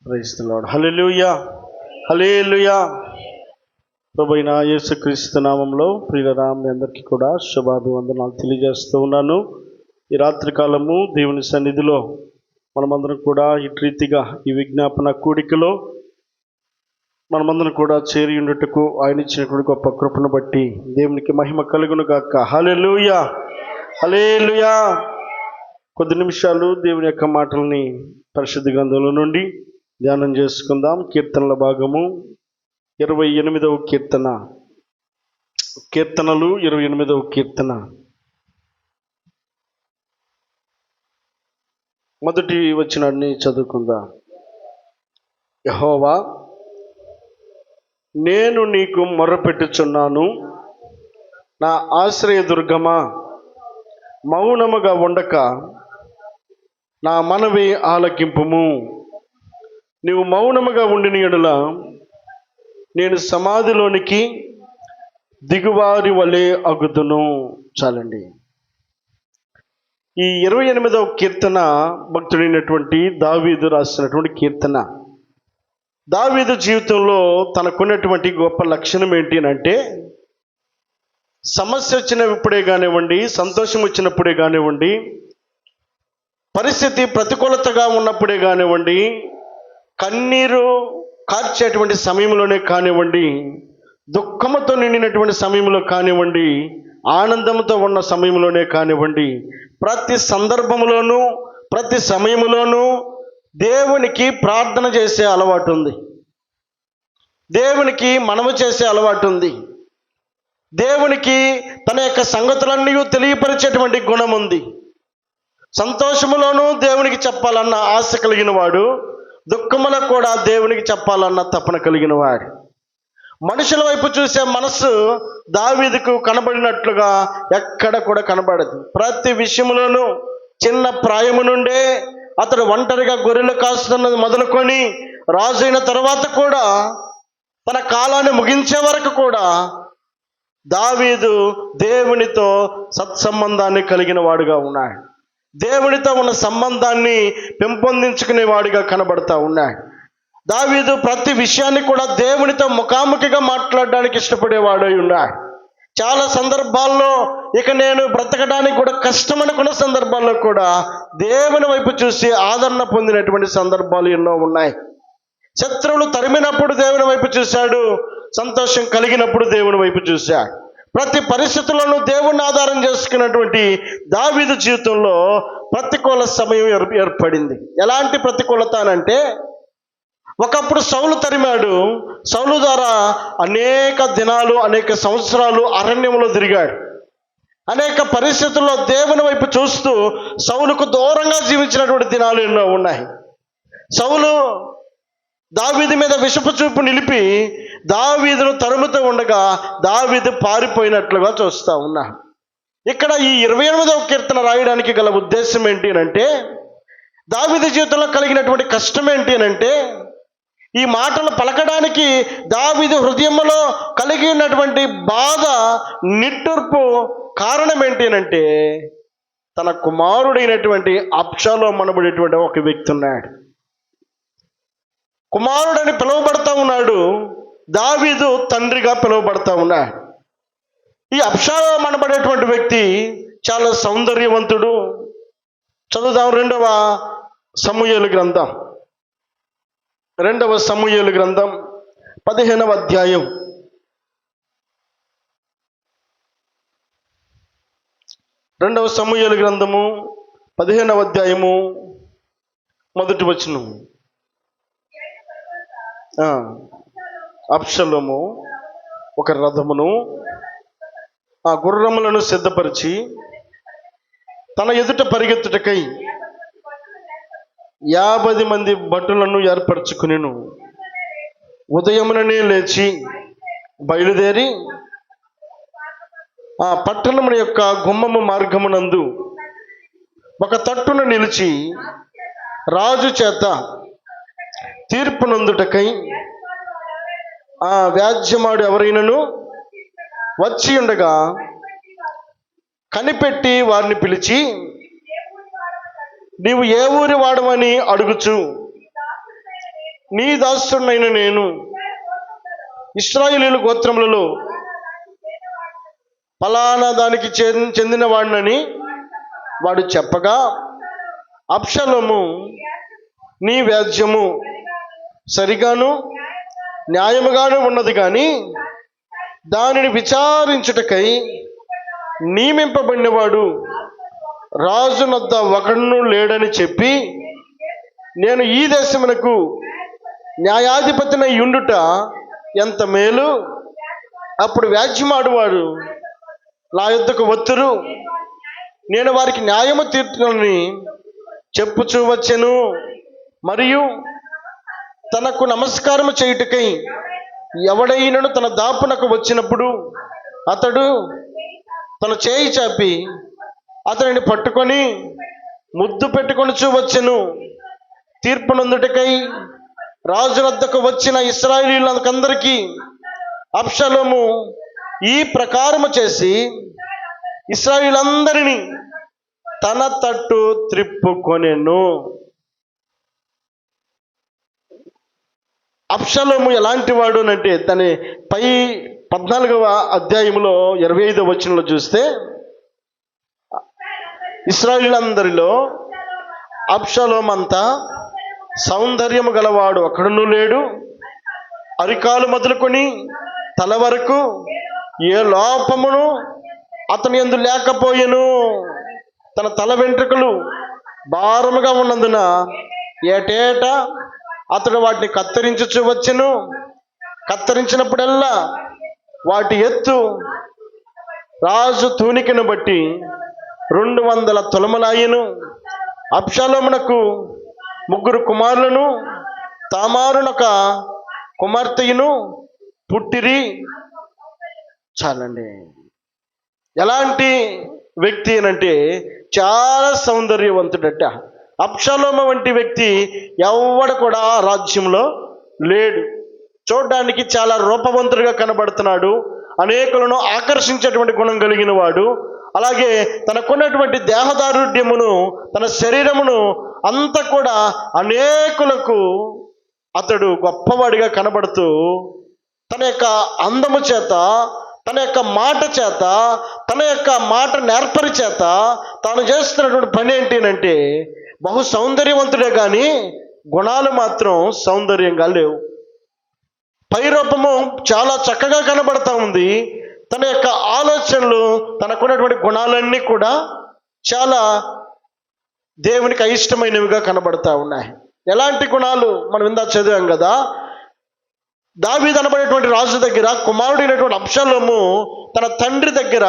Praise the lord. హల్లెలూయా, హల్లెలూయా. ప్రభువైన యేసుక్రీస్తు నామంలో ప్రియులారా, మీ అందరికీ కూడా శుభాభివందనాలు తెలియజేస్తూ ఉన్నాను. ఈ రాత్రి కాలము దేవుని సన్నిధిలో మనమందరం కూడా ఇటు రీతిగా ఈ విజ్ఞాపన కూడికలో మనమందరం కూడా చేరి ఉండుటకు ఆయన ఇచ్చినటువంటి గొప్ప కృపను బట్టి దేవునికి మహిమ కలుగును గాక. హల్లెలూయా, హల్లెలూయా. కొద్ది నిమిషాలు దేవుని యొక్క మాటల్ని పరిశుద్ధ గ్రంథంలో నుండి ధ్యానం చేసుకుందాం. కీర్తనల భాగము 28వ కీర్తన, కీర్తనలు 28వ కీర్తన మొదటి వచనాన్ని చదువుకుందాం. యెహోవా, నేను నీకు మొర్రపెట్టుచున్నాను, నా ఆశ్రయదుర్గమా, మౌనముగా ఉండక నా మనవి ఆలకింపుము. నీవు మౌనముగా ఉండిన యెడల నేను సమాధిలోనికి దిగువారి వలె అగుదును. చాలండి. ఈ 28వ కీర్తన భక్తుడైనటువంటి దావీదు రాసినటువంటి కీర్తన. దావీదు జీవితంలో తనకున్నటువంటి గొప్ప లక్షణం ఏంటి అంటే, సమస్య వచ్చినప్పుడే కానివ్వండి, సంతోషం వచ్చినప్పుడే కానివ్వండి, పరిస్థితి ప్రతికూలతగా ఉన్నప్పుడే కానివ్వండి, కన్నీరు కార్చేటువంటి సమయంలోనే కానివ్వండి, దుఃఖముతో నిండినటువంటి సమయంలో కానివ్వండి, ఆనందంతో ఉన్న సమయంలోనే కానివ్వండి, ప్రతి సందర్భంలోనూ ప్రతి సమయంలోనూ దేవునికి ప్రార్థన చేసే అలవాటు ఉంది, దేవునికి మనవి చేసే అలవాటు ఉంది, దేవునికి తన యొక్క సంగతులన్నీ తెలియపరిచేటువంటి గుణం ఉంది. సంతోషములోనూ దేవునికి చెప్పాలన్న ఆశ కలిగిన వాడు, దుఃఖములో కూడా దేవునికి చెప్పాలన్న తపన కలిగిన వాడు. మనుషుల వైపు చూసే మనస్సు దావీదుకు కనబడినట్లుగా ఎక్కడ కూడా కనబడదు. ప్రతి విషయంలోనూ చిన్న ప్రాయము నుండే అతడు ఒంటరిగా గొర్రెలు కాస్తున్నది మొదలుకొని రాజు అయిన తర్వాత కూడా, తన కాలాన్ని ముగించే వరకు కూడా దావీదు దేవునితో సత్సంబంధాన్ని కలిగిన వాడుగా ఉన్నాడు. దేవునితో ఉన్న సంబంధాన్ని పెంపొందించుకునేవాడిగా కనబడతా ఉన్నాడు. దావీదు ప్రతి విషయాన్ని కూడా దేవునితో ముఖాముఖిగా మాట్లాడడానికి ఇష్టపడేవాడై ఉన్నాడు. చాలా సందర్భాల్లో ఇక నేను బ్రతకడానికి కూడా కష్టమనుకున్న సందర్భాల్లో కూడా దేవుని వైపు చూసి ఆదరణ పొందినటువంటి సందర్భాలు ఎన్నో ఉన్నాయి. శత్రువులు తరిమినప్పుడు దేవుని వైపు చూశాడు, సంతోషం కలిగినప్పుడు దేవుని వైపు చూశాడు. ప్రతి పరిస్థితుల్లోనూ దేవుణ్ణి ఆధారం చేసుకున్నటువంటి దావీదు జీవితంలో ప్రతికూల సమయం ఏర్పడింది. ఎలాంటి ప్రతికూలత అనంటే, ఒకప్పుడు సౌలు తరిమాడు. సౌలు ద్వారా అనేక దినాలు, అనేక సంవత్సరాలు అరణ్యంలో తిరిగాడు. అనేక పరిస్థితుల్లో దేవుని వైపు చూస్తూ సౌలుకు దూరంగా జీవించినటువంటి దినాలు ఎన్నో ఉన్నాయి. సౌలు దావీదు మీద విషపు చూపు నిలిపి దావీదును తరుముతూ ఉండగా దావీదు పారిపోయినట్లుగా చూస్తూ ఉన్నా. ఇక్కడ ఈ 28వ కీర్తన రాయడానికి గల ఉద్దేశం ఏంటి అంటే, దావీదు జీవితంలో కలిగినటువంటి కష్టం ఏంటి అంటే, ఈ మాటలు పలకడానికి దావీదు హృదయంలో కలిగి ఉన్నటువంటి బాధ, నిట్టూర్పు కారణం ఏంటి అంటే, తన కుమారుడైనటువంటి అబ్షాలోము అనబడేటువంటి ఒక వ్యక్తి ఉన్నాడు. కుమారుడని పిలువబడతా ఉన్నాడు, దావీదు తండ్రిగా పిలువబడతా ఉన్నాడు. ఈ అబ్షాలోము అనబడేటువంటి వ్యక్తి చాలా సౌందర్యవంతుడు. చదువుదాం 2వ సమూయేలు గ్రంథం, 2వ సమూయేలు గ్రంథం 15వ అధ్యాయం 2వ సమూయేలు గ్రంథము 15వ అధ్యాయము 1వ వచనం. అబ్షాలోము ఒక రథమును, ఆ గుర్రములను సిద్ధపరిచి తన ఎదుట పరిగెత్తుటకై 50 మంది భటులను ఏర్పరచుకునెను. ఉదయముననే లేచి బయలుదేరి ఆ పట్టణము యొక్క గుమ్మము మార్గమునందు ఒక తట్టున నిలిచి రాజు చేత తీర్పునందుటకై ఆ వ్యాజ్యమాడు ఎవరైనను వచ్చి ఉండగా కనిపెట్టి వారిని పిలిచి, నీవు ఏ ఊరి వాడమని అడుగుచు నీ దాసుడైన నేను ఇశ్రాయేలీయుల గోత్రములలో ఫలానా దానికి చెందిన వాడినని వాడు చెప్పగా, అబ్షాలోము నీ వ్యాజ్యము సరిగాను న్యాయముగాను ఉన్నది, కానీ దానిని విచారించుటకై నియమింపబడినవాడు రాజునొద్ద ఒకడును లేడని చెప్పి, నేను ఈ దేశమునకు న్యాయాధిపతినై ఉండుట ఎంత మేలు. అప్పుడు వ్యాజ్యమాడువాడు నా యొద్దకు వత్తురు, నేను వారికి న్యాయము తీర్చునని చెప్పుచూ వచ్చెను. మరియు తనకు నమస్కారము చేయుటకై ఎవడైనను తన దాపునకు వచ్చినప్పుడు అతడు తన చేయి చాపి అతనిని పట్టుకొని ముద్దు పెట్టుకొనుచూ వచ్చెను. తీర్పునందుటకై రాజు వద్దకు వచ్చిన ఇశ్రాయేలీయులందరికీ అబ్షాలోము ఈ ప్రకారము చేసి ఇశ్రాయేలీయులందరినీ తన తట్టు త్రిప్పుకొనెను. అబ్షాలోము ఎలాంటి వాడు అంటే దాని పై 14వ అధ్యాయంలో 25వ వచనంలో చూస్తే, ఇశ్రాయేలీయులందరిలో అబ్షాలోము అంతా సౌందర్యము గలవాడు ఒకడును లేడు. అరికాలు మొదలుకొని తల వరకు ఏ లోపమును అతని యందు లేకపోయెను. తన తల వెంట్రుకలు భారముగా ఉన్నందున ఏటేటా అతడు వాటిని కత్తిరించుచూ వచ్చెను. కత్తిరించినప్పుడల్లా వాటి ఎత్తు రాజు తూనికను బట్టి 200 తులములాయెను. అబ్షాలోమునకు 3 కుమారులను తామారునొక కుమార్తెయును పుట్టిరి. చాలండి. ఎలాంటి వ్యక్తి అంటే చాలా సౌందర్యవంతుడట. అబ్షాలోము వంటి వ్యక్తి ఎవడు కూడా రాజ్యంలో లేడు. చూడడానికి చాలా రూపవంతుడిగా కనబడుతున్నాడు. అనేకులను ఆకర్షించేటువంటి గుణం కలిగిన వాడు. అలాగే తనకున్నటువంటి దేహదారుఢ్యమును, తన శరీరమును అంతా కూడా అనేకులకు అతడు గొప్పవాడిగా కనబడుతూ తన యొక్క అందము చేత, తన యొక్క మాట చేత, తన యొక్క మాట నేర్పరి చేత తాను చేస్తున్నటువంటి పని ఏంటి బహు సౌందర్యవంతుడే కానీ గుణాలు మాత్రం సౌందర్యంగా లేవు. పై రూపము చాలా చక్కగా కనబడతా ఉంది. తన యొక్క ఆలోచనలు, తనకున్నటువంటి గుణాలన్నీ కూడా చాలా దేవునికి అయిష్టమైనవిగా కనబడతా ఉన్నాయి. ఎలాంటి గుణాలు మనం ఇందా చదివాం కదా. దావీదు అనబడేటువంటి రాజు దగ్గర కుమారుడైనటువంటి అబ్షాలోము తన తండ్రి దగ్గర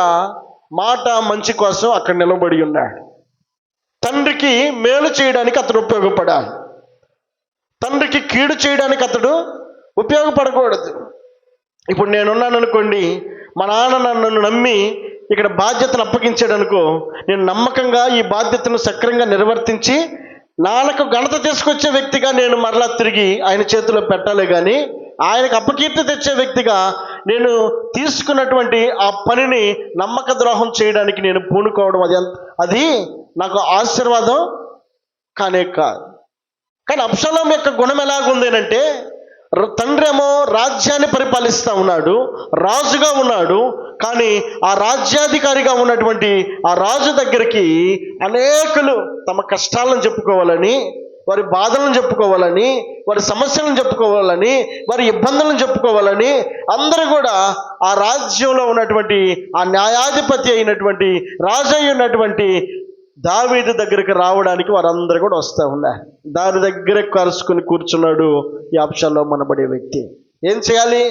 మాట మంచి కోసం అక్కడ నిలబడి ఉన్నాడు. తండ్రికి మేలు చేయడానికి అతడు ఉపయోగపడాలి. తండ్రికి కీడు చేయడానికి అతడు ఉపయోగపడకూడదు. ఇప్పుడు నేనున్నాను అనుకోండి, మా నాన్న నన్ను నమ్మి ఇక్కడ బాధ్యతను అప్పగించాడు అనుకో, నేను నమ్మకంగా ఈ బాధ్యతను సక్రమంగా నిర్వర్తించి నాన్నకు ఘనత తీసుకొచ్చే వ్యక్తిగా నేను మరలా తిరిగి ఆయన చేతిలో పెట్టాలి. కానీ ఆయనకు అపకీర్తి తెచ్చే వ్యక్తిగా నేను తీసుకున్నటువంటి ఆ పనిని నమ్మక ద్రోహం చేయడానికి నేను పూనుకోవడం అది నాకు ఆశీర్వాదం కానే కాదు. కానీ అబ్షాలోము యొక్క గుణం ఎలాగుంది అంటే, తండ్రి ఏమో రాజ్యాన్ని పరిపాలిస్తూ ఉన్నాడు, రాజుగా ఉన్నాడు. కానీ ఆ రాజ్యాధికారిగా ఉన్నటువంటి ఆ రాజు దగ్గరికి అనేకులు తమ కష్టాలను చెప్పుకోవాలని, వారి బాధలను చెప్పుకోవాలని, వారి సమస్యలను చెప్పుకోవాలని, వారి ఇబ్బందులను చెప్పుకోవాలని అందరూ కూడా ఆ రాజ్యంలో ఉన్నటువంటి ఆ న్యాయాధిపతి అయినటువంటి రాజు అయినటువంటి దావీదు దగ్గరికి రావడానికి వారందరూ కూడా వస్తూ ఉన్నారు. దాని దగ్గర కలుసుకుని కూర్చున్నాడు ఈ అబ్షాలోము అనబడే వ్యక్తి. ఏం చేయాలి?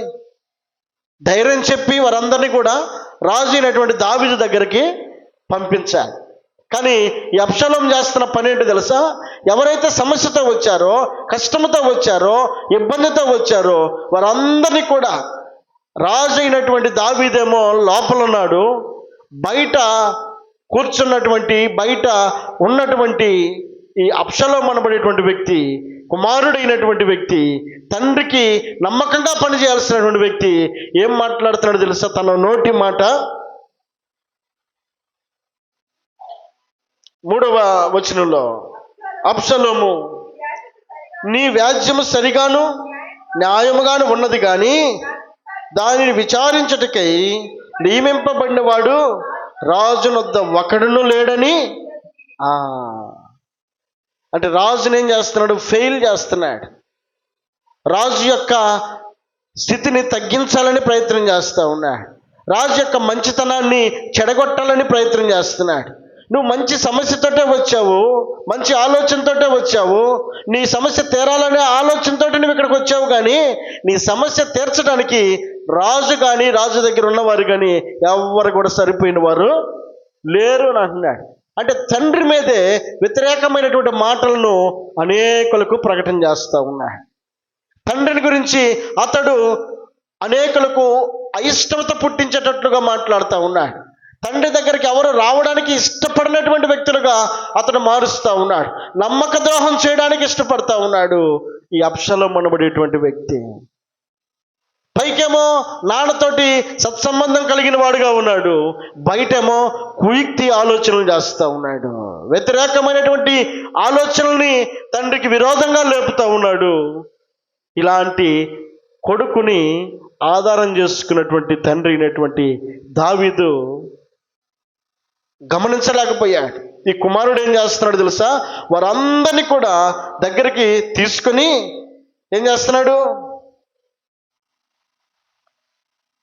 ధైర్యం చెప్పి వారందరినీ కూడా రాజు అయినటువంటి దావీదు దగ్గరికి పంపించాలి. కానీ ఈ అబ్షాలోము చేస్తున్న పని ఏంటో తెలుసా? ఎవరైతే సమస్యతో వచ్చారో, కష్టంతో వచ్చారో, ఇబ్బందితో వచ్చారో వారందరినీ కూడా రాజు అయినటువంటి దావీదేమో లోపల ఉన్నాడు, బయట కూర్చున్నటువంటి, బయట ఉన్నటువంటి ఈ అబ్షాలోము అనబడేటువంటి వ్యక్తి, కుమారుడైనటువంటి వ్యక్తి, తండ్రికి నమ్మకంగా పనిచేయాల్సినటువంటి వ్యక్తి ఏం మాట్లాడుతున్నాడు తెలుసా? తన నోటి మాట 3వ వచనంలో, అబ్షాలోము నీ వ్యాజ్యము సరిగాను న్యాయముగాను ఉన్నది కానీ దానిని విచారించుటకై నియమింపబడిన వాడు రాజునొద్ద ఒకడును లేడని. అంటే రాజుని ఏం చేస్తున్నాడు? ఫెయిల్ చేస్తున్నాడు. రాజు యొక్క స్థితిని తగ్గించాలని ప్రయత్నం చేస్తూ ఉన్నాడు. రాజు యొక్క మంచితనాన్ని చెడగొట్టాలని ప్రయత్నం చేస్తున్నాడు. నువ్వు మంచి సమస్యతోటే వచ్చావు, మంచి ఆలోచనతోటే వచ్చావు, నీ సమస్య తీరాలనే ఆలోచనతో నువ్వు ఇక్కడికి వచ్చావు. కానీ నీ సమస్య తీర్చడానికి రాజు కానీ రాజు దగ్గర ఉన్నవారు కానీ ఎవరు కూడా సరిపోయిన వారు లేరు అని అంటున్నాడు. అంటే తండ్రి మీదే వ్యతిరేకమైనటువంటి మాటలను అనేకులకు ప్రకటన చేస్తూ ఉన్నాడు. తండ్రిని గురించి అతడు అనేకులకు అయిష్టత పుట్టించేటట్లుగా మాట్లాడుతూ ఉన్నాడు. తండ్రి దగ్గరికి ఎవరు రావడానికి ఇష్టపడినటువంటి వ్యక్తులుగా అతను మారుస్తూ ఉన్నాడు. నమ్మక ద్రోహం చేయడానికి ఇష్టపడతా ఉన్నాడు ఈ అబ్షలోము అనబడేటువంటి వ్యక్తి. పైకేమో నాన్నతోటి సత్సంబంధం కలిగిన వాడుగా ఉన్నాడు, బయటేమో కుయుక్తి ఆలోచనలు చేస్తూ ఉన్నాడు. వ్యతిరేకమైనటువంటి ఆలోచనల్ని తండ్రికి విరోధంగా లేపుతూ ఉన్నాడు. ఇలాంటి కొడుకుని ఆధారం చేసుకున్నటువంటి తండ్రి అయినటువంటి దావీదు గమనించలేకపోయాడు. ఈ కుమారుడు ఏం చేస్తున్నాడు తెలుసా? వారందరినీ కూడా దగ్గరికి తీసుకొని ఏం చేస్తున్నాడు?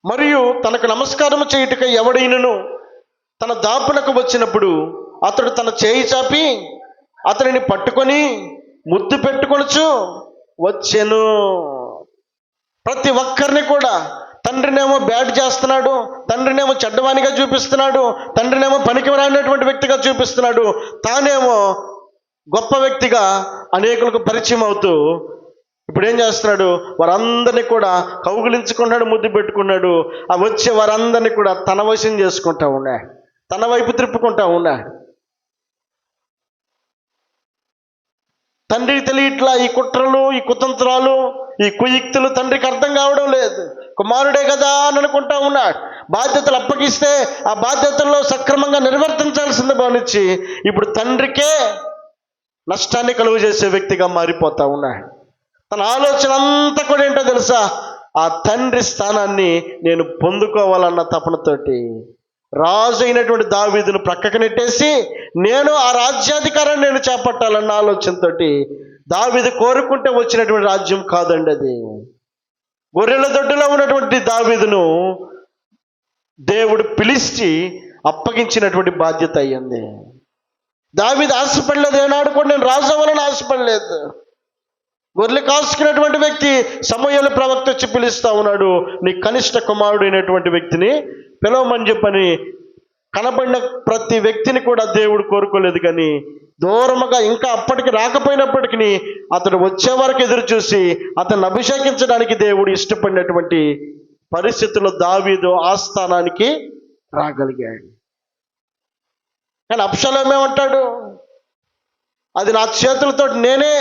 మరియు తనకు నమస్కారం చేయుటకై ఎవడైనను తన దాపునకు వచ్చినప్పుడు అతడు తన చేయి చాపి అతనిని పట్టుకొని ముద్దు పెట్టుకొనొచ్చు వచ్చెను. ప్రతి ఒక్కరిని కూడా తండ్రినేమో బ్యాడ్ చేస్తున్నాడు, తండ్రినేమో చెడ్డవానిగా చూపిస్తున్నాడు, తండ్రినేమో పనికి రానటువంటి వ్యక్తిగా చూపిస్తున్నాడు, తానేమో గొప్ప వ్యక్తిగా అనేకులకు పరిచయం అవుతూ ఇప్పుడు ఏం చేస్తున్నాడు? వారందరినీ కూడా కౌగిలించుకున్నాడు, ముద్దు పెట్టుకున్నాడు. ఆ వచ్చే వారందరినీ కూడా తన వశం చేసుకుంటా ఉన్నాడు, తన వైపు త్రిప్పుకుంటా ఉన్నాడు. తండ్రికి తెలియట్లా ఈ కుట్రలు, ఈ కుతంత్రాలు, ఈ కుయుక్తులు తండ్రికి అర్థం కావడం లేదు. కుమారుడే కదా అని అనుకుంటా ఉన్నాడు. బాధ్యతలు అప్పగిస్తే ఆ బాధ్యతల్లో సక్రమంగా నిర్వర్తించాల్సింది భావించి ఇప్పుడు తండ్రికే నష్టాన్ని కలుగు చేసే వ్యక్తిగా మారిపోతా ఉన్నాడు. తన ఆలోచన అంతా కూడా ఏంటో తెలుసా? ఆ తండ్రి స్థానాన్ని నేను పొందుకోవాలన్న తపనతోటి రాజు అయినటువంటి దావీదును ప్రక్కకు నెట్టేసి నేను ఆ రాజ్యాధికారాన్ని నేను చేపట్టాలన్న ఆలోచనతోటి దావీదు కోరుకుంటే వచ్చినటువంటి రాజ్యం కాదండి అది. గొర్రెల దొడ్డులో ఉన్నటువంటి దావీదును దేవుడు పిలిచి అప్పగించినటువంటి బాధ్యత అయ్యింది. దావీదు ఆశపడలేదు, ఏనాడు కూడా నేను రాజు అవ్వాలని ఆశపడలేదు. గొర్రెలు కాసుకున్నటువంటి వ్యక్తి సమూయేలు ప్రవక్త వచ్చి పిలుస్తూ ఉన్నాడు, నీ కనిష్ట కుమారుడు అయినటువంటి వ్యక్తిని పిలవమని చెప్పని. కనబడిన ప్రతి వ్యక్తిని కూడా దేవుడు కోరుకోలేదు, కానీ దూరముగా ఇంకా అప్పటికి రాకపోయినప్పటికీ అతడు వచ్చే వరకు ఎదురు చూసి అతన్ని అభిషేకించడానికి దేవుడు ఇష్టపడినటువంటి పరిస్థితుల్లో దావీదు ఆ స్థానానికి రాగలిగాడు. కానీ అబ్షలోము ఏమంటాడు? అది నా చేతులతో నేనే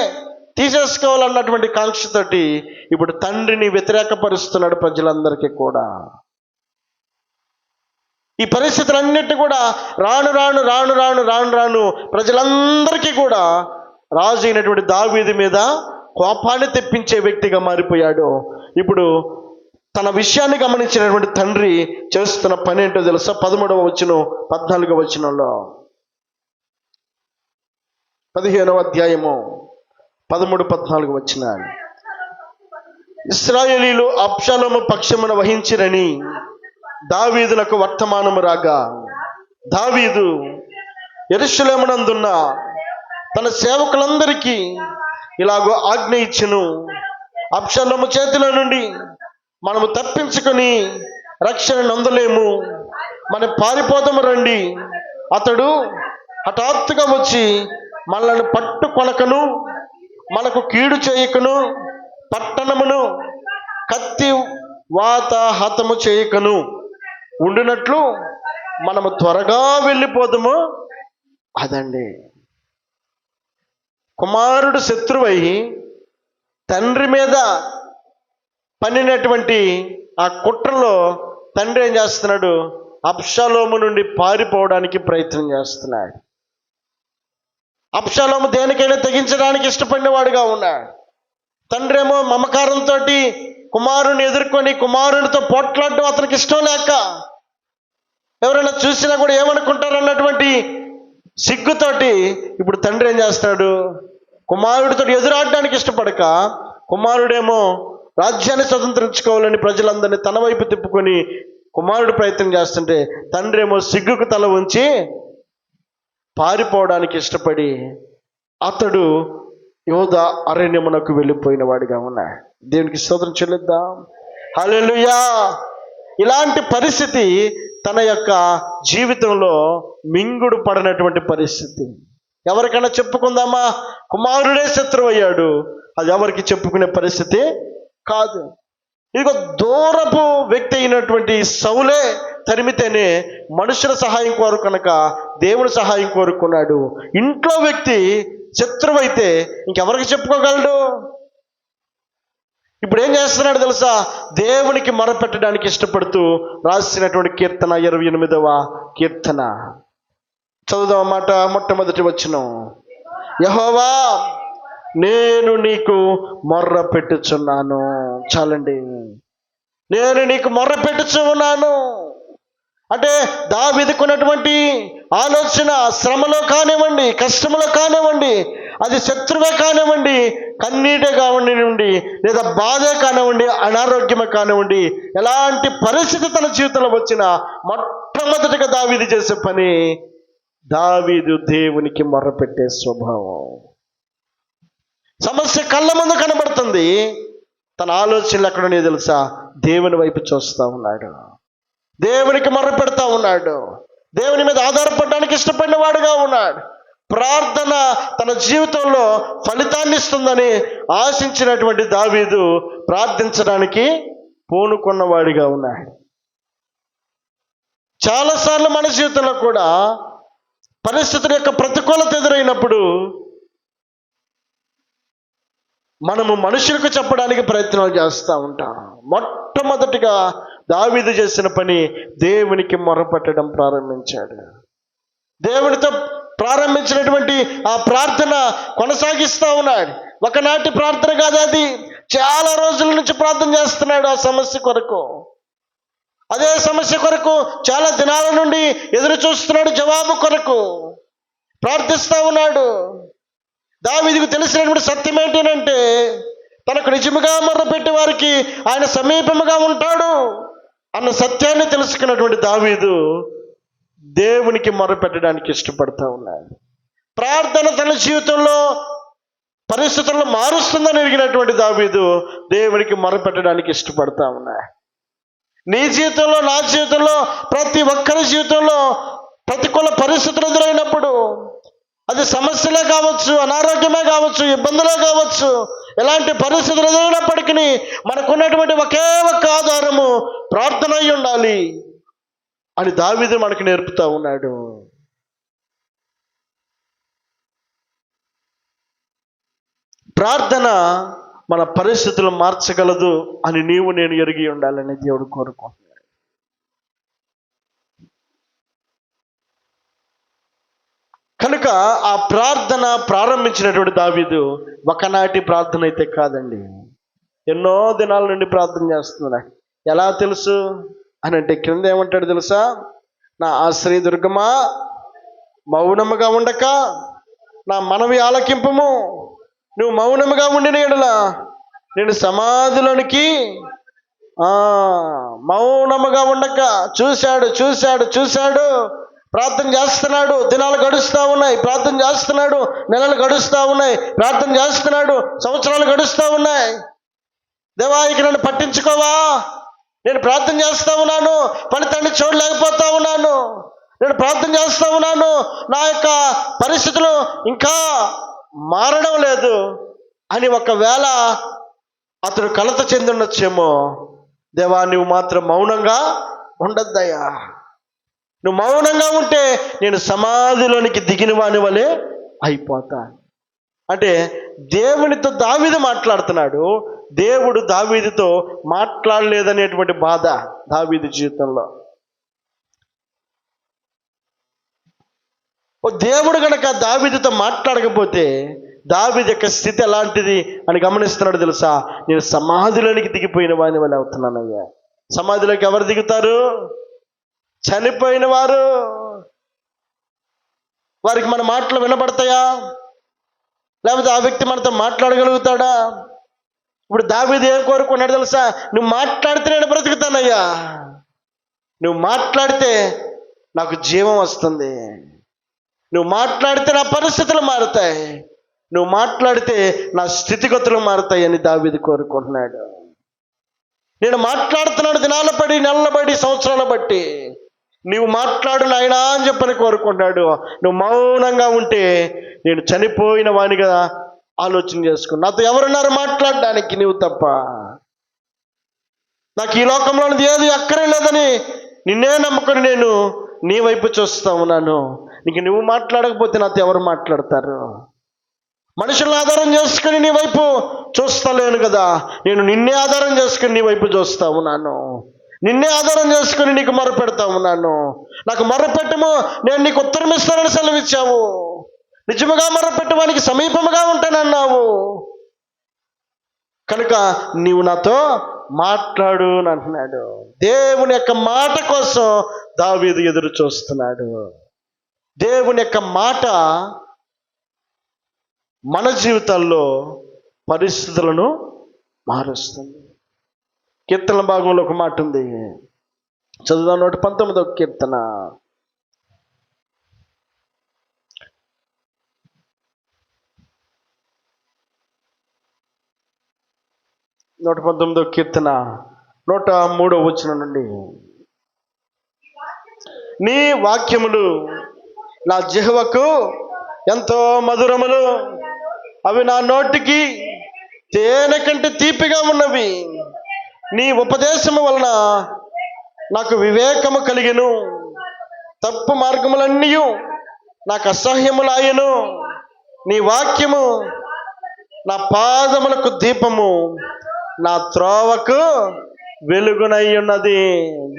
తీసేసుకోవాలన్నటువంటి కాంక్షతోటి ఇప్పుడు తండ్రిని వ్యతిరేకపరుస్తున్నాడు ప్రజలందరికీ కూడా. ఈ పరిస్థితులన్నిటి కూడా రాను రాను రాను రాను రాను రాను ప్రజలందరికీ కూడా రాజు అయినటువంటి దావీదు మీద కోపాన్ని తెప్పించే వ్యక్తిగా మారిపోయాడు. ఇప్పుడు తన విషయాన్ని గమనించినటువంటి తండ్రి చేస్తున్న పని ఏంటో తెలుసా? 13వ వచనం 14వ వచనంలో 15వ అధ్యాయము 13-14 వచనాలు. ఇశ్రాయేలీలు అబ్షలోము పక్షమున వహించిరని దావీదునకు వర్తమానము రాగా దావీదు యెరూషలేమునందున్న తన సేవకులందరికీ ఇలాగో ఆజ్ఞ ఇచ్చెను, అబ్షలోము చేతిలో నుండి మనము తప్పించుకొని రక్షణ నొందలేము, మనం పారిపోదాము రండి. అతడు హఠాత్తుగా వచ్చి మనల్ని పట్టుకొనకను మనకు కీడు చేయకను పట్టణమును కత్తి వాత హతము చేయకను ఉండినట్లు మనము త్వరగా వెళ్ళిపోదాము. అదండి, కుమారుడు శత్రువై తండ్రి మీద పన్నినటువంటి ఆ కుట్రలో తండ్రి ఏం చేస్తున్నాడు? అబ్షలోము నుండి పారిపోవడానికి ప్రయత్నం చేస్తున్నాడు. అబ్షలోము దేనికైనా తెగించడానికి ఇష్టపడిన వాడుగా ఉన్నాడు. తండ్రి ఏమో మమకారంతో కుమారుని ఎదుర్కొని కుమారునితో పోట్లాడడం అతనికి ఇష్టం లేక, ఎవరైనా చూసినా కూడా ఏమనుకుంటారు అన్నటువంటి సిగ్గుతోటి ఇప్పుడు తండ్రి ఏం చేస్తాడు, కుమారుడితో ఎదురాడడానికి ఇష్టపడక, కుమారుడేమో రాజ్యాన్ని స్వతంత్రించుకోవాలని ప్రజలందరినీ తన వైపు తిప్పుకొని కుమారుడు ప్రయత్నం చేస్తుంటే, తండ్రి ఏమో సిగ్గుకు తల ఉంచి పారిపోవడానికి ఇష్టపడి అతడు యోధ అరణ్యమునకు వెళ్ళిపోయిన వాడిగా ఉన్నాడు. దేవునికి స్తోత్రం చెల్లిద్దాం. హల్లెలూయా. ఇలాంటి పరిస్థితి తన యొక్క జీవితంలో మింగుడు పడినటువంటి పరిస్థితి. ఎవరికైనా చెప్పుకుందామా, కుమారుడే శత్రువు అయ్యాడు, అది ఎవరికి చెప్పుకునే పరిస్థితి కాదు. ఇదిగో దూరపు వ్యక్తి అయినటువంటి సౌలే తరిమితేనే మనుషుల సహాయం కోరు కనుక దేవుని సహాయం కోరుకున్నాడు. ఇంట్లో వ్యక్తి శత్రువు అయితే ఇంకెవరికి చెప్పుకోగలడు? ఇప్పుడు ఏం చేస్తున్నాడు తెలుసా? దేవునికి మొరపెట్టడానికి ఇష్టపడుతూ రాసినటువంటి కీర్తన 28వ కీర్తన చదువుదాం మాట. మొట్టమొదటి వచనం, యెహోవా నేను నీకు మొర్ర పెట్టుచున్నాను. చాలండి, నేను నీకు మొర్ర పెట్టుచు ఉన్నాను అంటే దావీదుకున్నటువంటి ఆలోచన శ్రమలో కానివ్వండి, కష్టంలో కానివ్వండి, అది శత్రువే కానివ్వండి, కన్నీటే కానివ్వండి, లేదా బాధే కానివ్వండి, అనారోగ్యమే కానివ్వండి, ఎలాంటి పరిస్థితి తన జీవితంలో వచ్చినా మొట్టమొదటిగా దావీదు చేసే పని, దావీదు దేవునికి మొర్రపెట్టే స్వభావం. సమస్య కళ్ళ ముందు కనబడుతుంది, తన ఆలోచనలు ఎక్కడనే తెలుసా? దేవుని వైపు చూస్తూ ఉన్నాడు, దేవునికి మొర్ర పెడతా ఉన్నాడు, దేవుని మీద ఆధారపడడానికి ఇష్టపడిన వాడుగా ఉన్నాడు. ప్రార్థన తన జీవితంలో ఫలితాన్ని ఇస్తుందని ఆశించినటువంటి దావీదు ప్రార్థించడానికి పూనుకున్నవాడిగా ఉన్నాడు. చాలాసార్లు మన జీవితంలో కూడా పరిస్థితుల యొక్క ప్రతికూలత ఎదురైనప్పుడు మనము మనుషులకు చెప్పడానికి ప్రయత్నాలు చేస్తూ ఉంటాం. మొట్టమొదటిగా దావీదు చేసిన పని దేవునికి మొరపెట్టడం ప్రారంభించాడు. దేవునితో ప్రారంభించినటువంటి ఆ ప్రార్థన కొనసాగిస్తూ ఉన్నాడు. ఒకనాటి ప్రార్థన కాదు అది, చాలా రోజుల నుంచి ప్రార్థన చేస్తున్నాడు ఆ సమస్య కొరకు. అదే సమస్య కొరకు చాలా దినాల నుండి ఎదురు చూస్తున్నాడు, జవాబు కొరకు ప్రార్థిస్తూ ఉన్నాడు. దావీదుకు తెలిసినటువంటి సత్యం ఏంటంటే, తనకు నిజముగా మొర్రపెట్టే వారికి ఆయన సమీపముగా ఉంటాడు అన్న సత్యాన్ని తెలుసుకున్నటువంటి దావీదు దేవునికి మొర్రపెట్టడానికి ఇష్టపడతా ఉన్నాడు. ప్రార్థన తన జీవితంలో పరిస్థితులను మారుస్తుందని ఎరిగినటువంటి దావీదు దేవునికి మొర్రపెట్టడానికి ఇష్టపడతా ఉన్నాడు. నీ జీవితంలో, నా జీవితంలో, ప్రతి ఒక్కరి జీవితంలో ప్రతికూల పరిస్థితులు ఎదురైనప్పుడు, అది సమస్యలే కావచ్చు, అనారోగ్యమే కావచ్చు, ఇబ్బందులే కావచ్చు, ఎలాంటి పరిస్థితులు ఎదురైనప్పటికీ మనకున్నటువంటి ఒకే ఒక్క ఆధారము ప్రార్థన అయి ఉండాలి అని దావీదు మనకు నేర్పుతా ఉన్నాడు. ప్రార్థన మన పరిస్థితులు మార్చగలదు అని నీవు నేను ఎరిగి ఉండాలని దేవుడు కోరుకుంటున్నాడు. కనుక ఆ ప్రార్థన ప్రారంభించినటువంటి దావీదు ఒకనాటి ప్రార్థన అయితే కాదండి, ఎన్నో దినాల నుండి ప్రార్థన చేస్తున్నాడు. ఎలా తెలుసు అని అంటే, క్రింద ఏమంటాడు తెలుసా? నా ఆశ్రయ దుర్గమా, మౌనముగా ఉండక నా మనవి ఆలకింపము, నువ్వు మౌనముగా ఉండిన ఎడల నేను సమాధిలోనికి మౌనముగా ఉండక చూశాడు చూశాడు చూశాడు ప్రార్థన చేస్తున్నాడు. దినాలు గడుస్తూ ఉన్నాయి, ప్రార్థన చేస్తున్నాడు. నెలలు గడుస్తూ ఉన్నాయి, ప్రార్థన చేస్తున్నాడు. సంవత్సరాలు గడుస్తూ ఉన్నాయి. దేవా, ఇక నన్ను పట్టించుకోవా? నేను ప్రార్థన చేస్తూ ఉన్నాను, ఫలితాన్ని చూడలేకపోతా ఉన్నాను. నేను ప్రార్థన చేస్తూ ఉన్నాను, నా యొక్క పరిస్థితులు ఇంకా మారడం లేదు అని ఒకవేళ అతడు కలత చెంది ఉండొచ్చేమో. దేవా, నువ్వు మాత్రం మౌనంగా ఉండద్దయ్యా. నువ్వు మౌనంగా ఉంటే నేను సమాధిలోనికి దిగిన వాని వలె అయిపోతా. అంటే దేవునితో దావీదు మాట్లాడుతున్నాడు, దేవుడు దావీదుతో మాట్లాడలేదనేటువంటి బాధ దావీదు జీవితంలో. దేవుడు గనక దావీదుతో మాట్లాడకపోతే దావీదు యొక్క స్థితి ఎలాంటిది అని గమనిస్తున్నాడు తెలుసా? నేను సమాధిలోనికి దిగిపోయిన వాని వల్ల అవుతున్నానయ్యా. సమాధిలోకి ఎవరు దిగుతారు? చనిపోయిన వారు. వారికి మన మాటలు వినబడతాయా? లేకపోతే ఆ వ్యక్తి మనతో మాట్లాడగలుగుతాడా? ఇప్పుడు దావీదు ఏం కోరుకున్నాడు తెలుసా? నువ్వు మాట్లాడితే నేను బ్రతుకుతానయ్యా, నువ్వు మాట్లాడితే నాకు జీవం వస్తుంది, నువ్వు మాట్లాడితే నా పరిస్థితులు మారుతాయి, నువ్వు మాట్లాడితే నా స్థితిగతులు మారుతాయి అని దావీదు కోరుకుంటున్నాడు. నేను మాట్లాడుతున్నాడు దినాల బడి, నెలల బడి, సంవత్సరాల బట్టి. నీవు మాట్లాడు నాయనా అని చెప్పని కోరుకుంటాడు. నువ్వు మౌనంగా ఉంటే నేను చనిపోయిన వానిగా ఆలోచన చేసుకున్నా. నాతో ఎవరున్నారు మాట్లాడడానికి? నీవు తప్ప. నాకు ఈ లోకంలో ఏది అక్కర్లేదని నిన్నే నమ్ముకొని నేను నీ వైపు చూస్తా ఉన్నాను. నీకు నువ్వు మాట్లాడకపోతే నాతో ఎవరు మాట్లాడతారు? మనుషులను ఆధారం చేసుకుని నీ వైపు చూస్తలేను కదా, నేను నిన్నే ఆధారం చేసుకుని నీ వైపు చూస్తా ఉన్నాను. నిన్నే ఆధారం చేసుకుని నీకు మొరపెడతా ఉన్నాను. నాకు మొరపెట్టము, నేను నీకు ఉత్తరం ఇస్తానని సెలవిచ్చావు. నిజముగా మొరపెట్టడానికి సమీపముగా ఉంటానన్నావు. కనుక నీవు నాతో మాట్లాడు అని అంటున్నాడు. దేవుని యొక్క మాట కోసం దావీదు ఎదురు చూస్తున్నాడు. దేవుని యొక్క మాట మన జీవితాల్లో పరిస్థితులను మారుస్తుంది. కీర్తన భాగంలో ఒక మాట ఉంది, చదువుదాం. 119వ కీర్తన 119వ కీర్తన 103వ వచనం నుండి, నీ వాక్యములు నా జిహ్వకు ఎంతో మధురములు, అవి నా నోటికి తేనె కంటే తీపిగా ఉన్నవి. నీ ఉపదేశము వలన నాకు వివేకము కలిగెను, తప్పు మార్గములన్నీ నాకు అసహ్యములాయెను. నీ వాక్యము నా పాదములకు దీపము, నా త్రోవకు వెలుగునై ఉన్నది.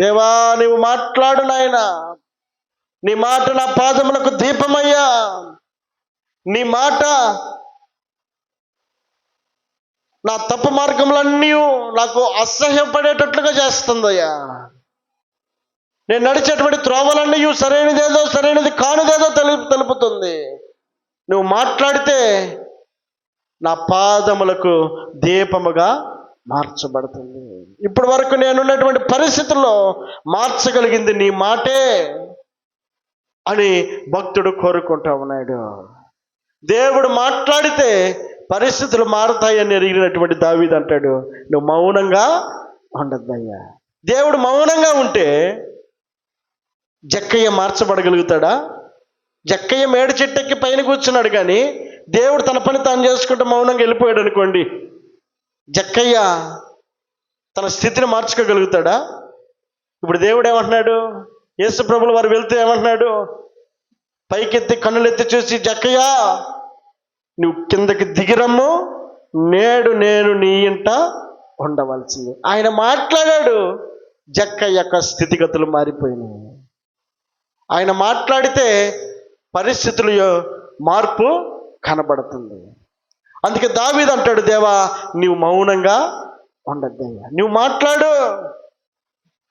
దేవా, నీవు మాట్లాడు నాయనా. నీ మాట నా పాదములకు దీపమయ్యా. నీ మాట నా తప్పు మార్గములన్నీ నాకు అసహ్యపడేటట్లుగా చేస్తుందయ్యా. నేను నడిచేటువంటి త్రోవలన్నీ సరైనదేదో సరైనది కానిదేదో తెలుపుతుంది. నువ్వు మాట్లాడితే నా పాదములకు దీపముగా మార్చబడుతుంది. ఇప్పటి వరకు నేనున్నటువంటి పరిస్థితుల్లో మార్చగలిగింది నీ మాటే అని భక్తుడు కోరుకుంటా ఉన్నాడు. దేవుడు మాట్లాడితే పరిస్థితులు మారుతాయని ఎరిగినటువంటి దావీదు అంటాడు, నువ్వు మౌనంగా ఉండద్దయ్యా. దేవుడు మౌనంగా ఉంటే జక్కయ్య మార్చబడగలుగుతాడా? జక్కయ్య మేడి చెట్టెక్కి పైన కూర్చున్నాడు, కానీ దేవుడు తన పని తాను చేసుకుంటూ మౌనంగా వెళ్ళిపోయాడు అనుకోండి, జక్కయ్య తన స్థితిని మార్చుకోగలుగుతాడా? ఇప్పుడు దేవుడు ఏమంటున్నాడు? యేసు ప్రభువుల వారు వెళ్తూ ఏమంటున్నాడు? పైకెత్తి కన్నులెత్తి చూసి, జక్కయ్య నువ్వు కిందకి దిగిరమ్ము, నేడు నేను నీ ఇంట ఉండవలసింది. ఆయన మాట్లాడాడు, జక్కయ్య యొక్క స్థితిగతులు మారిపోయినాయి. ఆయన మాట్లాడితే పరిస్థితులు మార్పు కనబడుతుంది. అందుకే దావీదు అంటాడు, దేవా నీవు మౌనంగా ఉండద్దయ్యా, నువ్వు మాట్లాడు.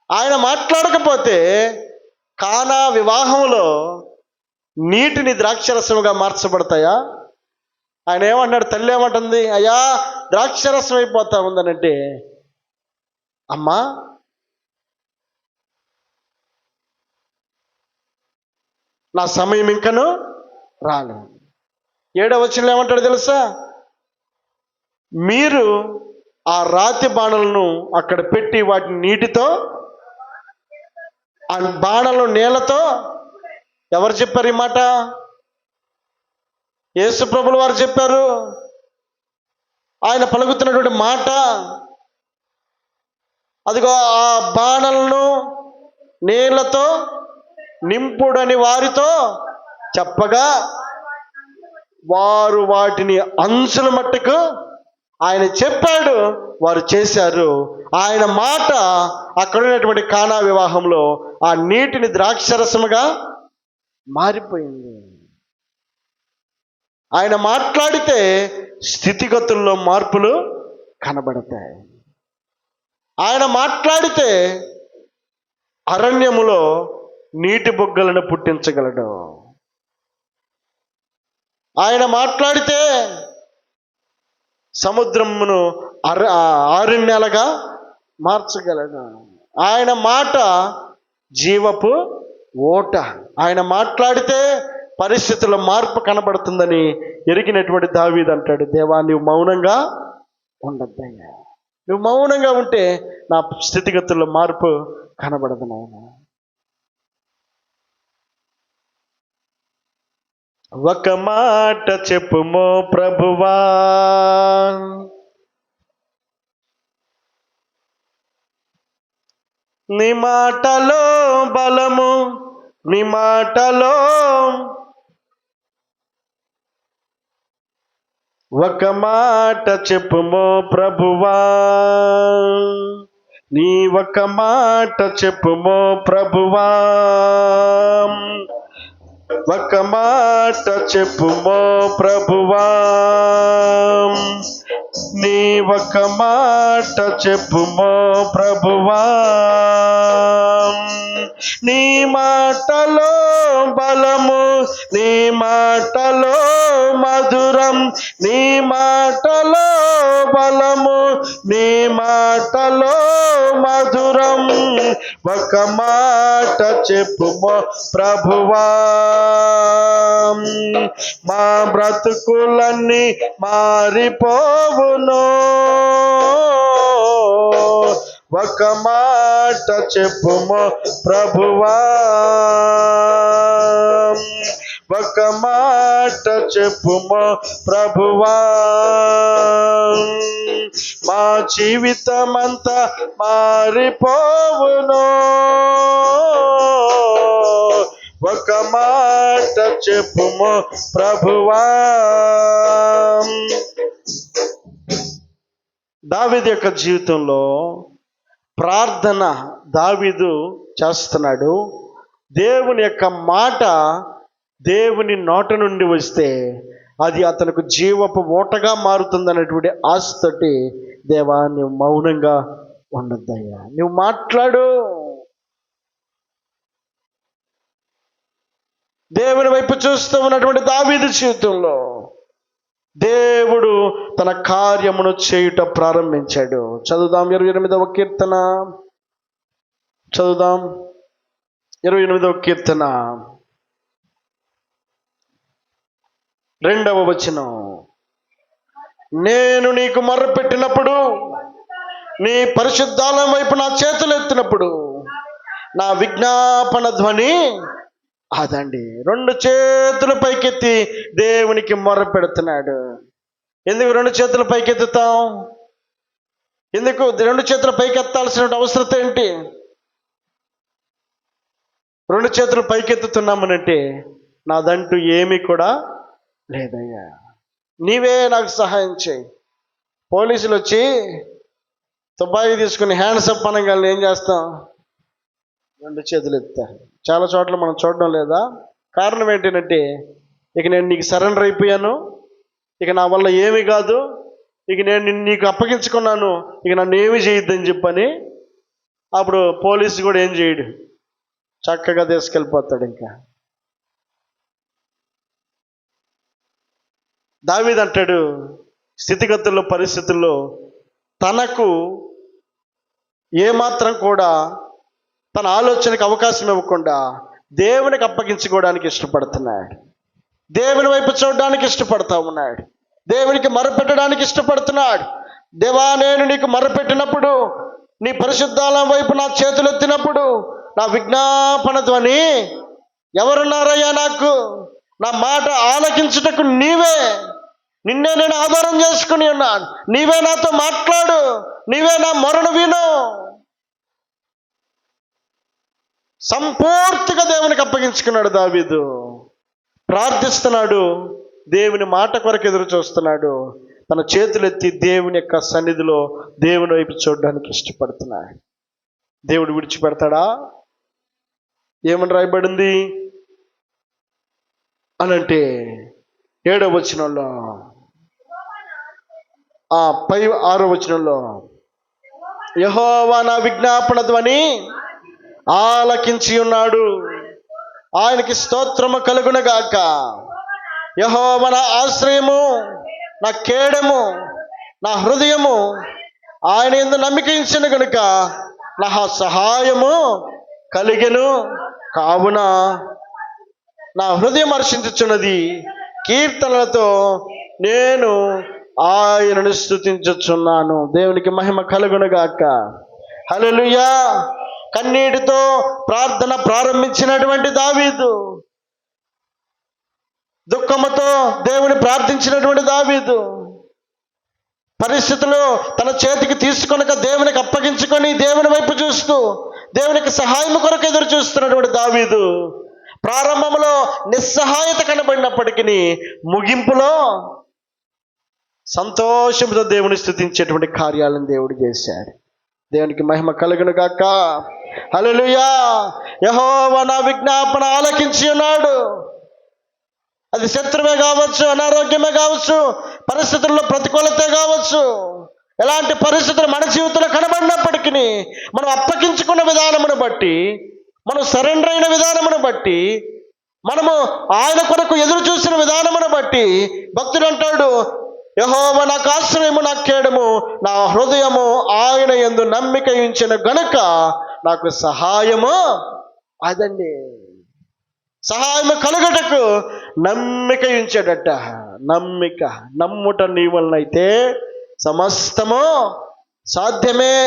ఆయన మాట్లాడకపోతే కానా వివాహంలో నీటిని ద్రాక్షరసముగా మార్చబడతాయా? ఆయన ఏమంటాడు? తల్లి ఏమంటుంది? అయ్యా ద్రాక్షరసం అయిపోతా ఉందనంటే, అమ్మా నా సమయం ఇంకను రాలేదు. 7వ వచనంలో ఏమంటాడు తెలుసా? మీరు ఆ రాతి బాణలను అక్కడ పెట్టి వాటిని నీటితో, ఆ బాణలు నీళ్లతో, ఎవరు చెప్పారు ఈ మాట? యేసు ప్రభుల వారు చెప్పారు. ఆయన పలుకుతున్నటువంటి మాట అదిగో, ఆ బాణలను నీళ్లతో నింపుడని వారితో చెప్పగా వారు వాటిని అంచుల మట్టుకు ఆయన చెప్పాడు, వారు చేశారు. ఆయన మాట అక్కడ ఉన్నటువంటి కానా వివాహంలో ఆ నీటిని ద్రాక్షరసముగా మారిపోయింది. ఆయన మాట్లాడితే స్థితిగతుల్లో మార్పులు కనబడతాయి. ఆయన మాట్లాడితే అరణ్యములో నీటి బొగ్గలను పుట్టించగలడు. ఆయన మాట్లాడితే సముద్రమును ఆరణ్యాలుగా మార్చగలడు. ఆయన మాట జీవపు ఓట. ఆయన మాట్లాడితే పరిస్థితుల్లో మార్పు కనబడుతుందని ఎరిగినటువంటి దావీదు అంటాడు, దేవా నువ్వు మౌనంగా ఉండద్దయ్యా, నువ్వు మౌనంగా ఉంటే నా స్థితిగతుల్లో మార్పు కనబడదు నాయన. ఒక మాట చెప్పుమో ప్రభువా, నీ మాటలో బలము, నీ మాటలో ఒక మాట చెప్పుమో ప్రభువా, నీ ఒక మాట చెప్పుమో ప్రభువా, ఒక మాట చెప్పుమో ప్రభువా, నీ ఒక మాట చెప్పుమో ప్రభువా, నీ మాటలో బలము, నీ మాటలో మధురం, నీ మాటలో బలము, నీ మాటలో మధురం, ఒక మాట చెప్పుమో ప్రభువా, మా బ్రతుకులన్నీ మారిపోవును, ఒక మాట చెప్పుమో ప్రభువా, ఒక మాట చెప్పుమో ప్రభువా, మా జీవితమంతా మారిపోవును, ఒక మాట చెప్పుమో ప్రభువా. దావీదు యొక్క జీవితంలో ప్రార్థన దావీదు చేస్తున్నాడు. దేవుని యొక్క మాట దేవుని నోట నుండి వస్తే అది అతనికి జీవపు ఓటగా మారుతుందనేటువంటి ఆశతోటి, దేవా నువ్వు మౌనంగా ఉండద్దయ్యా, నువ్వు మాట్లాడు. దేవుని వైపు చూస్తూ ఉన్నటువంటి దావీదు జీవితంలో దేవుడు తన కార్యమును చేయుట ప్రారంభించాడు. చదువుదాం 28వ కీర్తన, చదువుదాం 28వ కీర్తన 2వ వచనం. నేను నీకు మొర్రపెట్టినప్పుడు, నీ పరిశుద్ధాలయం వైపు నా చేతులు ఎత్తినప్పుడు, నా విజ్ఞాపన ధ్వని అదండి. 2 చేతులు పైకెత్తి దేవునికి మొర్ర పెడుతున్నాడు. ఎందుకు 2 చేతులు పైకెత్తుతాం? ఎందుకు 2 చేతులు పైకెత్తాల్సిన అవసరం ఏంటి? 2 చేతులు పైకెత్తుతున్నామనంటే నాదంటూ ఏమీ కూడా లేదయ్యా, నీవే నాకు సహాయం చేయి. పోలీసులు వచ్చి తుపాకీ తీసుకుని హ్యాండ్స్ అప్ అనగానే ఏం చేస్తాం? 2 చేతులు ఎత్తారు. చాలా చోట్ల మనం చూడడం లేదా? కారణం ఏంటంటే, ఇక నేను నీకు సరెండర్ అయిపోయాను, ఇక నా వల్ల ఏమీ కాదు, ఇక నేను నీకు అప్పగించుకున్నాను, ఇక నన్ను ఏమీ చేయొద్దని చెప్పని అప్పుడు పోలీసు కూడా ఏం చేయడు, చక్కగా తీసుకెళ్ళిపోతాడు. ఇంకా దావీదు అంటాడు, స్థితిగతుల్లో పరిస్థితుల్లో తనకు ఏమాత్రం కూడా తన ఆలోచనకు అవకాశం ఇవ్వకుండా దేవునికి అప్పగించుకోవడానికి ఇష్టపడుతున్నాడు. దేవుని వైపు చూడడానికి ఇష్టపడతా ఉన్నాడు. దేవునికి మొరపెట్టడానికి ఇష్టపడుతున్నాడు. దేవా నేను నీకు మొరపెట్టినప్పుడు, నీ పరిశుద్ధాలయం వైపు నా చేతులు ఎత్తినప్పుడు, నా విజ్ఞాపన ధ్వని ఎవరున్నారయ్యా నాకు? నా మాట ఆలకించుటకు నీవే, నిన్నే నేను ఆధారం చేసుకుని ఉన్నాను. నీవే నాతో మాట్లాడు, నీవే నా మొరను విను. సంపూర్తిగా దేవునికి అప్పగించుకున్నాడు దావీదు. ప్రార్థిస్తున్నాడు, దేవుని మాట కొరకు ఎదురు చూస్తున్నాడు. తన చేతులెత్తి దేవుని యొక్క సన్నిధిలో దేవుని వైపు చూడడానికి ఇష్టపడుతున్నాడు. దేవుడు విడిచిపెడతాడా? ఏమని రాయబడింది అనంటే, 7వ వచనంలో, పై 6వ వచనంలో, యెహోవా నా విజ్ఞాపన ధ్వని ఆలకించి ఉన్నాడు, ఆయనకి స్తోత్రము కలుగునగాక. యెహోవా నా ఆశ్రయము, నా కేడము, నా హృదయము, ఆయన యందు నమ్మిక ఉంచెను గనుక నా సహాయము కలిగెను. కావున నా హృదయం హర్షించుచున్నది, కీర్తనలతో నేను ఆయనను స్తుతించుచున్నాను. దేవునికి మహిమ కలుగునుగాక. హల్లెలూయా. కన్నీటితో ప్రార్థన ప్రారంభించినటువంటి దావీదు, దుఃఖముతో దేవుని ప్రార్థించినటువంటి దావీదు, పరిస్థితులు తన చేతికి తీసుకొనక దేవునికి అప్పగించుకొని దేవుని వైపు చూస్తూ దేవునికి సహాయం కొరకు ఎదురు చూస్తున్నటువంటి దావీదు ప్రారంభంలో నిస్సహాయత కనబడినప్పటికీ ముగింపులో సంతోషంతో దేవుని స్తుతించేటువంటి కార్యాలను దేవుడు చేశాడు. దేవునికి మహిమ కలుగును గాక. హల్లెలూయా. యెహోవా నా విజ్ఞాపన ఆలకించి ఉన్నాడు. అది శత్రువే కావచ్చు, అనారోగ్యమే కావచ్చు, పరిస్థితుల్లో ప్రతికూలతే కావచ్చు, ఎలాంటి పరిస్థితులు మన జీవితంలో కనబడినప్పటికీ మనం అప్పగించుకున్న విధానమును బట్టి, మనం సరెండర్ అయిన విధానమును బట్టి, మనము ఆయన కొరకు ఎదురు చూసిన విధానమును బట్టి భక్తుడు అంటాడు, యెహోవా నాకు ఆశ్రయము, నా కేడము, నా హృదయము ఆయన యందు నమ్మిక ఉంచిన గనుక నాకు సహాయము. అదండి సహాయము కలుగుటకు నమ్మిక ఉంచాడట. నమ్మిక, నమ్ముట నీ వలనైతే సమస్తము సాధ్యమే.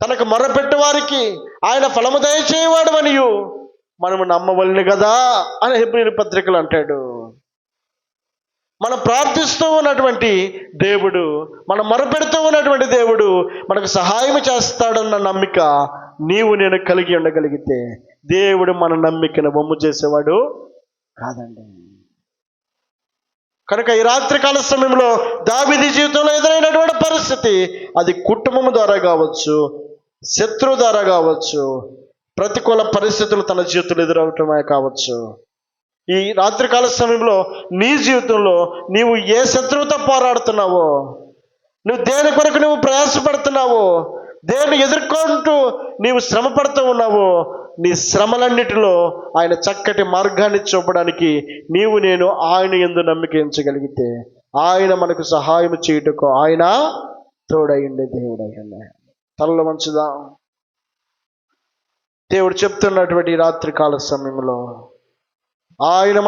తనకు మొరపెట్టు వారికి ఆయన ఫలము దయచేయవాడు అనియు మనము నమ్మవలను కదా అని హెబ్రీయుల పత్రికలు అంటాడు. మనం ప్రార్థిస్తూ ఉన్నటువంటి దేవుడు, మనం మొరపెడుతూ ఉన్నటువంటి దేవుడు మనకు సహాయం చేస్తాడన్న నమ్మిక నీవు నేను కలిగి ఉండగలిగితే దేవుడు మన నమ్మికను వమ్ము చేసేవాడు కాదండి. కనుక ఈ రాత్రికాల సమయంలో దావీదు జీవితంలో ఎదురైనటువంటి పరిస్థితి, అది కుటుంబం ద్వారా కావచ్చు, శత్రువు ద్వారా కావచ్చు, ప్రతికూల పరిస్థితులు తన జీవితంలో ఎదురవటమే కావచ్చు, ఈ రాత్రికాల సమయంలో నీ జీవితంలో నీవు ఏ శత్రువుతో పోరాడుతున్నావో, నువ్వు దేని కొరకు నువ్వు ప్రయాసపడుతున్నావో, దేన్ని ఎదుర్కొంటూ నీవు శ్రమ పడుతూ ఉన్నావో, నీ శ్రమలన్నిటిలో ఆయన చక్కటి మార్గాన్ని చూపడానికి నీవు నేను ఆయన యందు నమ్మిక ఉంచగలిగితే ఆయన మనకు సహాయం చేయుటకు ఆయన తోడైండే దేవుడయ్యండి. తలలో మంచిదా. దేవుడు చెప్తున్నటువంటి రాత్రికాల సమయంలో ఆయన